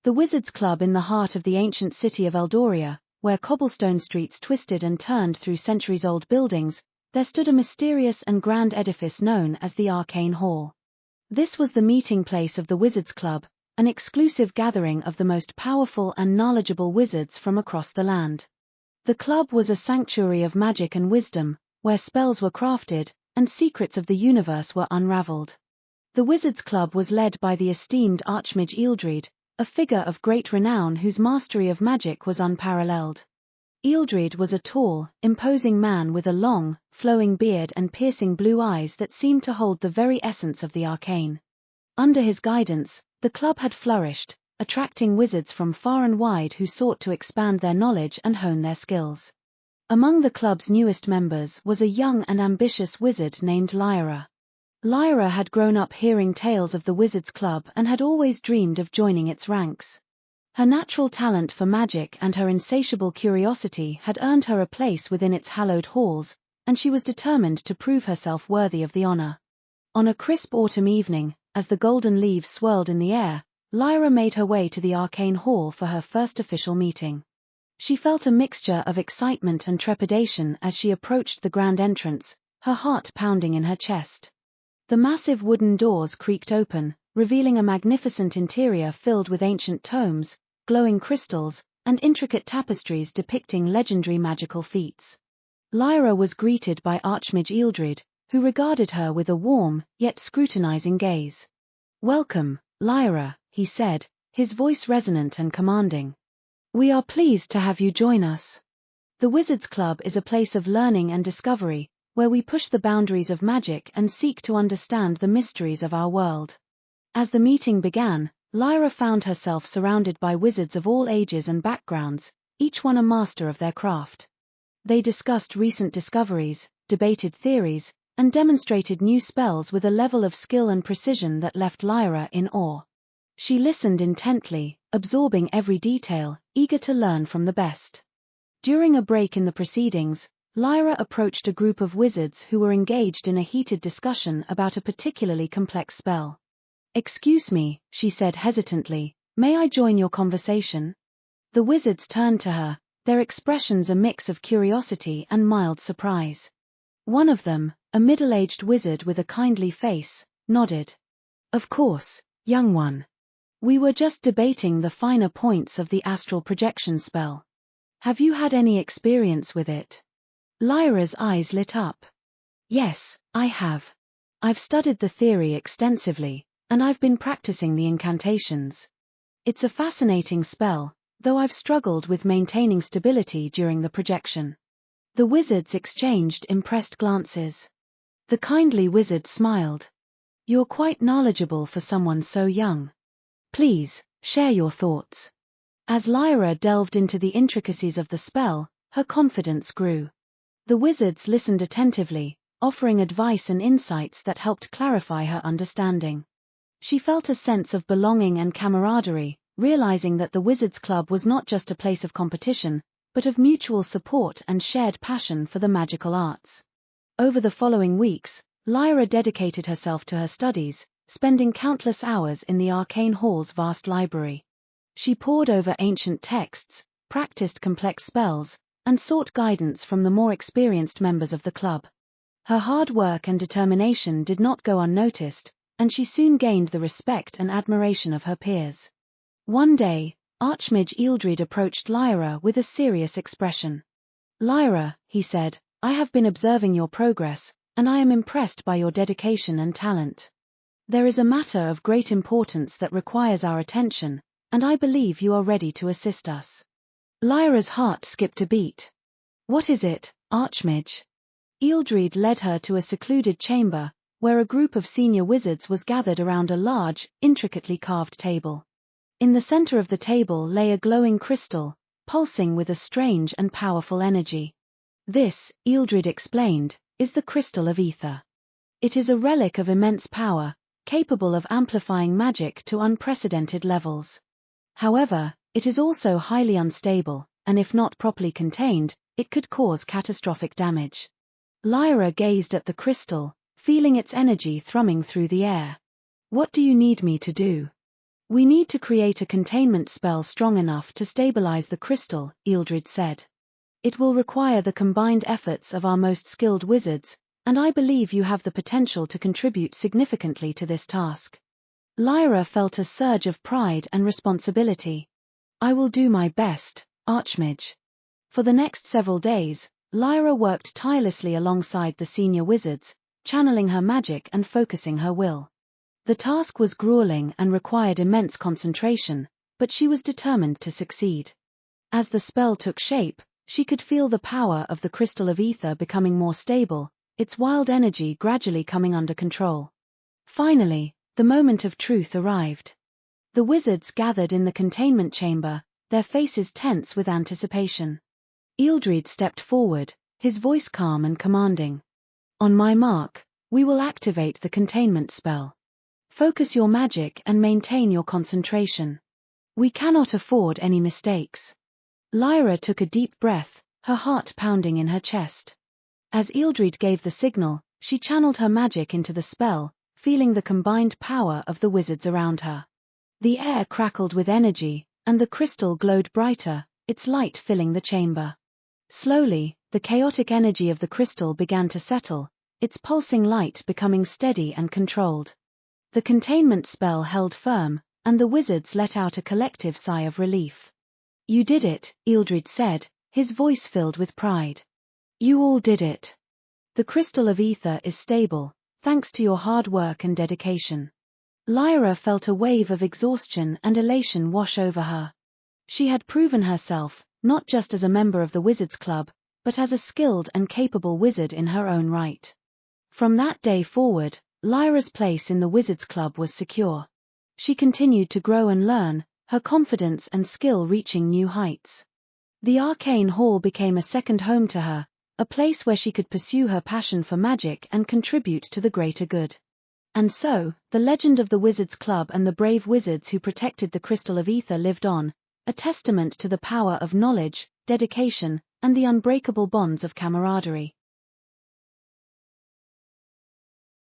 The Wizards' Club in the heart of the ancient city of Eldoria, where cobblestone streets twisted and turned through centuries-old buildings, there stood a mysterious and grand edifice known as the Arcane Hall. This was the meeting place of the Wizards' Club, an exclusive gathering of the most powerful and knowledgeable wizards from across the land. The club was a sanctuary of magic and wisdom, where spells were crafted, and secrets of the universe were unraveled. The Wizards' Club was led by the esteemed Archmage Ealdred, a figure of great renown whose mastery of magic was unparalleled. Ealdred was a tall, imposing man with a long, flowing beard and piercing blue eyes that seemed to hold the very essence of the arcane. Under his guidance, the club had flourished, attracting wizards from far and wide who sought to expand their knowledge and hone their skills. Among the club's newest members was a young and ambitious wizard named Liora. Liora had grown up hearing tales of the Wizards' Club and had always dreamed of joining its ranks. Her natural talent for magic and her insatiable curiosity had earned her a place within its hallowed halls, and she was determined to prove herself worthy of the honor. On a crisp autumn evening, as the golden leaves swirled in the air, Liora made her way to the Arcane Hall for her first official meeting. She felt a mixture of excitement and trepidation as she approached the grand entrance, her heart pounding in her chest. The massive wooden doors creaked open, revealing a magnificent interior filled with ancient tomes, glowing crystals, and intricate tapestries depicting legendary magical feats. Liora was greeted by Archmage Ealdred, who regarded her with a warm, yet scrutinizing gaze. "Welcome, Liora," he said, his voice resonant and commanding. "We are pleased to have you join us. The Wizards' Club is a place of learning and discovery, where we push the boundaries of magic and seek to understand the mysteries of our world." As the meeting began, Liora found herself surrounded by wizards of all ages and backgrounds, each one a master of their craft. They discussed recent discoveries, debated theories, and demonstrated new spells with a level of skill and precision that left Liora in awe. She listened intently, absorbing every detail, eager to learn from the best. During a break in the proceedings, Liora approached a group of wizards who were engaged in a heated discussion about a particularly complex spell. "Excuse me," she said hesitantly, "may I join your conversation?" The wizards turned to her, their expressions a mix of curiosity and mild surprise. One of them, a middle-aged wizard with a kindly face, nodded. "Of course, young one. We were just debating the finer points of the astral projection spell. Have you had any experience with it?" Lyora's eyes lit up. "Yes, I have. I've studied the theory extensively, and I've been practicing the incantations. It's a fascinating spell, though I've struggled with maintaining stability during the projection." The wizards exchanged impressed glances. The kindly wizard smiled. "You're quite knowledgeable for someone so young. Please, share your thoughts." As Liora delved into the intricacies of the spell, her confidence grew. The wizards listened attentively, offering advice and insights that helped clarify her understanding. She felt a sense of belonging and camaraderie, realizing that the Wizards' Club was not just a place of competition, but of mutual support and shared passion for the magical arts. Over the following weeks, Liora dedicated herself to her studies, spending countless hours in the Arcane Hall's vast library. She pored over ancient texts, practiced complex spells, and sought guidance from the more experienced members of the club. Her hard work and determination did not go unnoticed, and she soon gained the respect and admiration of her peers. One day, Archmage Ealdred approached Liora with a serious expression. "Liora," he said, "I have been observing your progress, and I am impressed by your dedication and talent. There is a matter of great importance that requires our attention, and I believe you are ready to assist us." Lyora's heart skipped a beat. "What is it, Archmage?" Ealdred led her to a secluded chamber, where a group of senior wizards was gathered around a large, intricately carved table. In the center of the table lay a glowing crystal, pulsing with a strange and powerful energy. "This," Ealdred explained, "is the Crystal of Aether. It is a relic of immense power, capable of amplifying magic to unprecedented levels. However, it is also highly unstable, and if not properly contained, it could cause catastrophic damage." Liora gazed at the crystal, feeling its energy thrumming through the air. "What do you need me to do?" We need to create a containment spell strong enough to stabilize the crystal, Ealdred said. It will require the combined efforts of our most skilled wizards, and I believe you have the potential to contribute significantly to this task. Liora felt a surge of pride and responsibility. I will do my best, Archmage. For the next several days, Liora worked tirelessly alongside the senior wizards, channeling her magic and focusing her will. The task was grueling and required immense concentration, but she was determined to succeed. As the spell took shape, she could feel the power of the Crystal of Aether becoming more stable, its wild energy gradually coming under control. Finally, the moment of truth arrived. The wizards gathered in the containment chamber, their faces tense with anticipation. Ealdred stepped forward, his voice calm and commanding. On my mark, we will activate the containment spell. Focus your magic and maintain your concentration. We cannot afford any mistakes. Liora took a deep breath, her heart pounding in her chest. As Ealdred gave the signal, she channeled her magic into the spell, feeling the combined power of the wizards around her. The air crackled with energy, and the crystal glowed brighter, its light filling the chamber. Slowly, the chaotic energy of the crystal began to settle, its pulsing light becoming steady and controlled. The containment spell held firm, and the wizards let out a collective sigh of relief. You did it, Ealdred said, his voice filled with pride. You all did it. The Crystal of Aether is stable, thanks to your hard work and dedication. Liora felt a wave of exhaustion and elation wash over her. She had proven herself, not just as a member of the Wizards Club, but as a skilled and capable wizard in her own right. From that day forward, Liora's place in the Wizards Club was secure. She continued to grow and learn, her confidence and skill reaching new heights. The Arcane Hall became a second home to her, a place where she could pursue her passion for magic and contribute to the greater good. And so, the legend of the Wizards Club and the brave wizards who protected the Crystal of Aether lived on, a testament to the power of knowledge, dedication, and the unbreakable bonds of camaraderie.